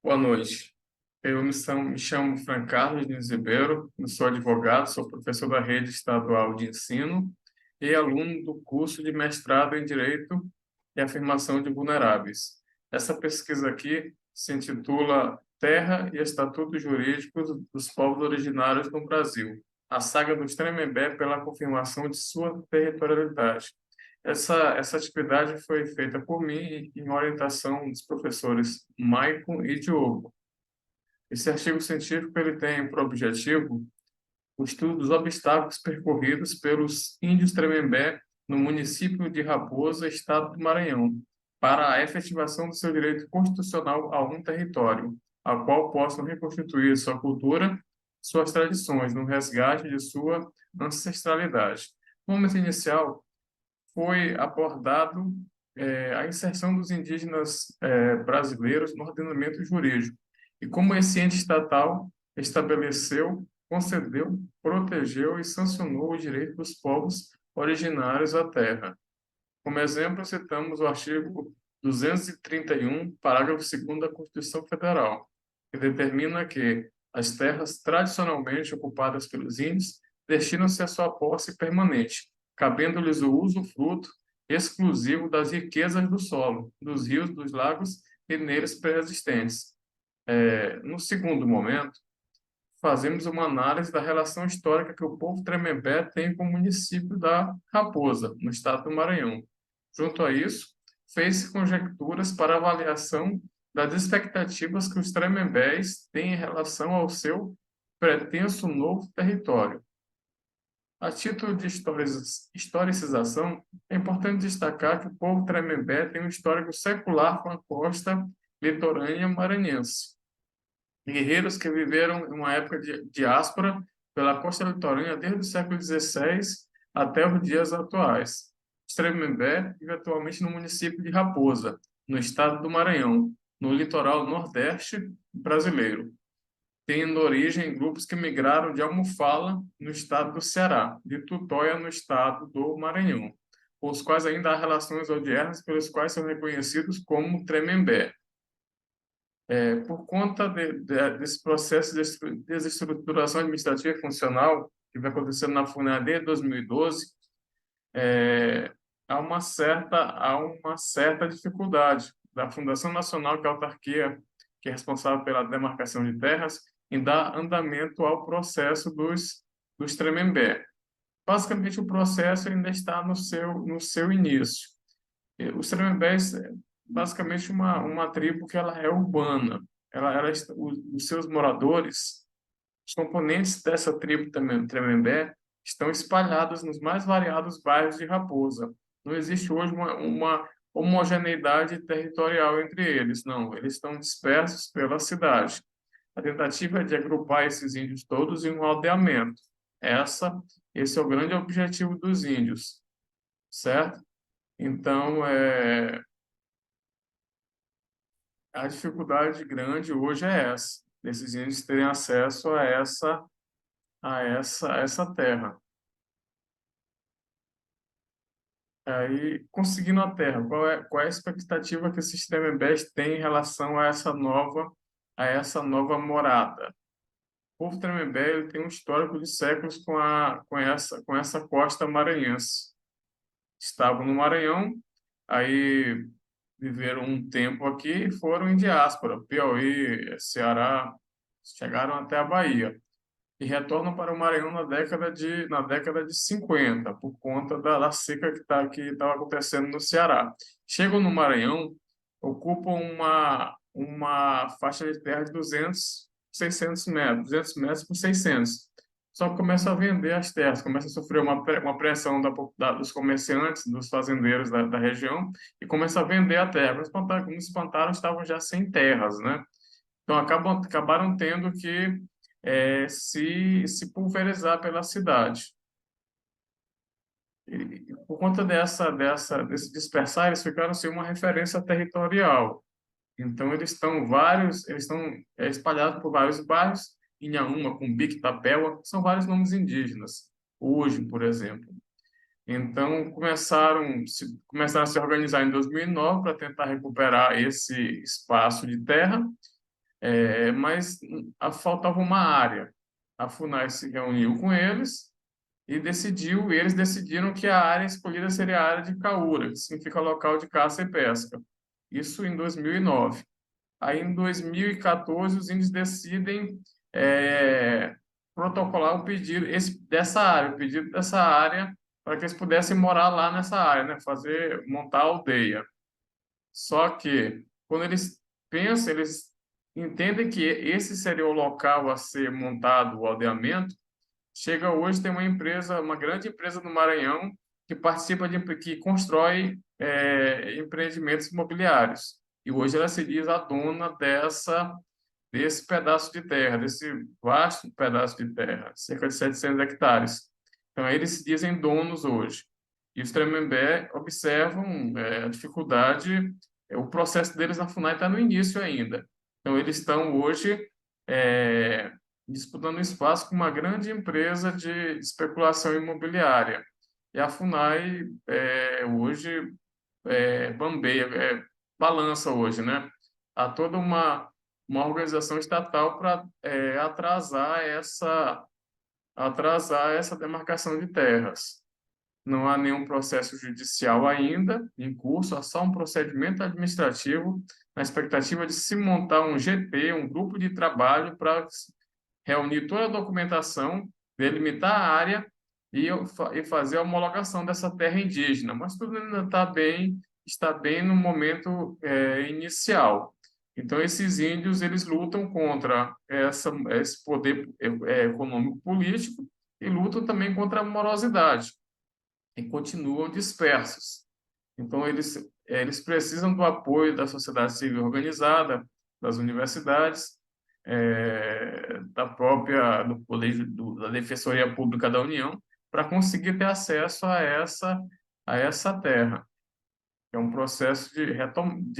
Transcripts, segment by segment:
Boa noite. Me chamo Fran Carlos Diniz Ribeiro, eu sou advogado, sou professor da Rede Estadual de Ensino e aluno do curso de mestrado em Direito e Afirmação de Vulneráveis. Essa pesquisa aqui se intitula Terra e Estatutos Jurídicos dos Povos Originários no Brasil, a saga dos Tremembé pela confirmação de sua territorialidade. Essa atividade foi feita por mim em orientação dos professores Maicon e Diogo. Esse artigo científico ele tem por objetivo o estudo dos obstáculos percorridos pelos índios Tremembé no município de Raposa, estado do Maranhão, para a efetivação do seu direito constitucional a um território, ao qual possam reconstituir sua cultura, suas tradições, no resgate de sua ancestralidade. No momento inicial, foi abordado a inserção dos indígenas brasileiros no ordenamento jurídico e como esse ente estatal estabeleceu, concedeu, protegeu e sancionou o direito dos povos originários à terra. Como exemplo, citamos o artigo 231, parágrafo 2º da Constituição Federal, que determina que as terras tradicionalmente ocupadas pelos índios destinam-se à sua posse permanente, cabendo-lhes o usufruto exclusivo das riquezas do solo, dos rios, dos lagos e neles pré-existentes. No segundo momento, fazemos uma análise da relação histórica que o povo Tremembé tem com o município da Raposa, no estado do Maranhão. Junto a isso, fez-se conjecturas para avaliação das expectativas que os Tremembés têm em relação ao seu pretenso novo território. A título de historicização, é importante destacar que o povo Tremembé tem um histórico secular com a costa litorânea maranhense. Guerreiros que viveram em uma época de diáspora pela costa litorânea desde o século XVI até os dias atuais. Tremembé vive atualmente no município de Raposa, no estado do Maranhão, no litoral nordeste brasileiro, tendo origem em grupos que migraram de Almofala, no estado do Ceará, de Tutóia, no estado do Maranhão, os quais ainda há relações odiernas pelos quais são reconhecidos como Tremembé. Por conta desse processo de desestruturação administrativa e funcional que vem acontecendo na FUNAI desde 2012, é, há uma certa dificuldade da Fundação Nacional, que é a autarquia que é responsável pela demarcação de terras, em dar andamento ao processo dos Tremembé. Basicamente, o processo ainda está no seu início. Os Tremembés é basicamente uma tribo que ela é urbana. Os seus moradores, os componentes dessa tribo também, Tremembé, estão espalhados nos mais variados bairros de Raposa. Não existe hoje uma homogeneidade territorial entre eles, não. Eles estão dispersos pela cidade. A tentativa é de agrupar esses índios todos em um aldeamento. Esse é o grande objetivo dos índios, certo? Então, a dificuldade grande hoje é essa, desses índios terem acesso a essa terra. Aí, conseguindo a terra, qual é a expectativa que esses Tremembés têm em relação a essa nova morada? O povo Tremembé ele tem um histórico de séculos com essa costa maranhense. Estavam no Maranhão, aí viveram um tempo aqui e foram em diáspora, Piauí, Ceará, chegaram até a Bahia e retornam para o Maranhão na década de 50, por conta da seca que estava acontecendo no Ceará. Chegam no Maranhão, ocupam uma faixa de terra de 200, 600 metros, 200 metros por 600. Só que começa a vender as terras, começa a sofrer uma pressão dos comerciantes, dos fazendeiros da região, e começa a vender a terra. Quando espantaram, estavam já sem terras, né? Então, acabaram tendo que se pulverizar pela cidade. E, por conta desse dispersar, eles ficaram sem uma referência territorial. Então, eles estão espalhados por vários bairros, Inhaúma, Cumbique, Tapeva, são vários nomes indígenas. Hoje, por exemplo. Então, começaram a se organizar em 2009 para tentar recuperar esse espaço de terra. mas faltava uma área. A FUNAI se reuniu com eles e eles decidiram que a área escolhida seria a área de Caúra, que significa local de caça e pesca. Isso em 2009. Aí, em 2014, os índios decidem é, protocolar dessa área, o pedido dessa área, para que eles pudessem morar lá nessa área, né? Montar a aldeia. Só que, quando eles pensam, eles entendem que esse seria o local a ser montado o aldeamento. Chega hoje, tem uma empresa, uma grande empresa no Maranhão, que que constrói empreendimentos imobiliários. E hoje ela se diz a dona desse pedaço de terra, desse vasto pedaço de terra, cerca de 700 hectares. Então, eles se dizem donos hoje. E os Tremembé observam a dificuldade, o processo deles na FUNAI está no início ainda. Então, eles estão hoje é, disputando espaço com uma grande empresa de especulação imobiliária. E a FUNAI hoje bambeia, balança hoje, né? Há toda uma organização estatal para atrasar essa demarcação de terras. Não há nenhum processo judicial ainda em curso, há só um procedimento administrativo na expectativa de se montar um GT, um grupo de trabalho para reunir toda a documentação, delimitar a área e fazer a homologação dessa terra indígena. Mas tudo ainda está bem no momento inicial. Então, esses índios eles lutam contra esse poder econômico político e lutam também contra a morosidade e continuam dispersos. Então, eles precisam do apoio da sociedade civil organizada, das universidades, da própria do poder da Defensoria Pública da União, para conseguir ter acesso a essa terra. É um processo de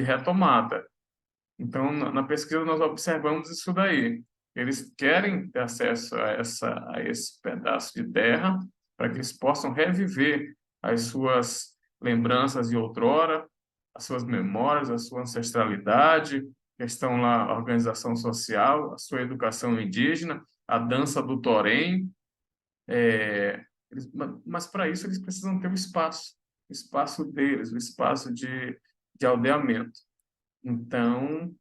retomada. Então, na pesquisa, nós observamos isso daí. Eles querem ter acesso a esse pedaço de terra para que eles possam reviver as suas lembranças de outrora, as suas memórias, a sua ancestralidade, questão lá, a organização social, a sua educação indígena, a dança do torém. Mas, para isso, eles precisam ter o espaço deles, o espaço de aldeamento. Então,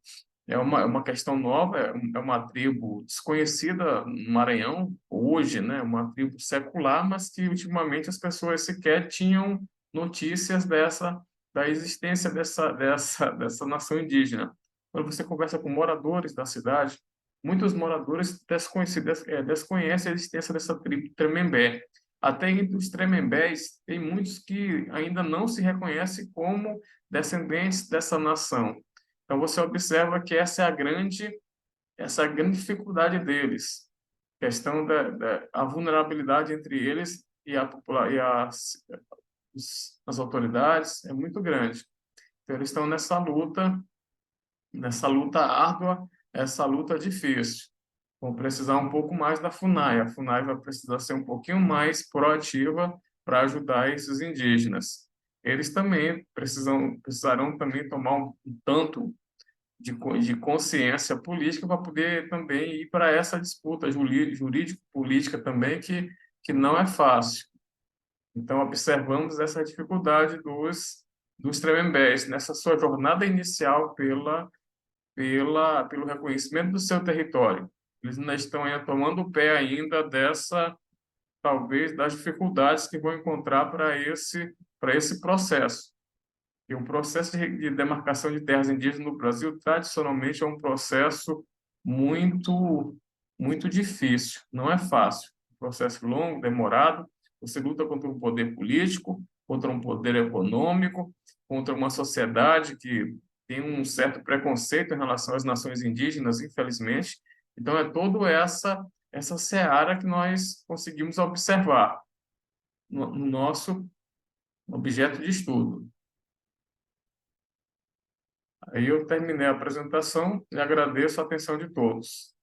é uma questão nova, é uma tribo desconhecida no Maranhão hoje, né? Uma tribo secular, mas que ultimamente as pessoas sequer tinham notícias da existência dessa nação indígena. Quando você conversa com moradores da cidade, muitos moradores desconhecem a existência dessa tribo Tremembé. Até entre os Tremembés, tem muitos que ainda não se reconhecem como descendentes dessa nação. Então, você observa que essa é a grande dificuldade deles, questão a vulnerabilidade entre eles e as autoridades é muito grande. Então, eles estão nessa luta árdua, essa luta difícil. Vão precisar um pouco mais da FUNAI. A FUNAI vai precisar ser um pouquinho mais proativa para ajudar esses indígenas. Eles também precisarão também tomar um tanto de consciência política para poder também ir para essa disputa jurídico-política também, que não é fácil. Então, observamos essa dificuldade dos Tremembés nessa sua jornada inicial pelo reconhecimento do seu território. Eles ainda estão ainda tomando o pé ainda talvez, das dificuldades que vão encontrar para esse processo. E o processo de demarcação de terras indígenas no Brasil, tradicionalmente, é um processo muito difícil, não é fácil. Um processo longo, demorado, você luta contra um poder político, contra um poder econômico, contra uma sociedade que tem um certo preconceito em relação às nações indígenas, infelizmente. Então, é toda essa seara que nós conseguimos observar no nosso objeto de estudo. Aí eu terminei a apresentação e agradeço a atenção de todos.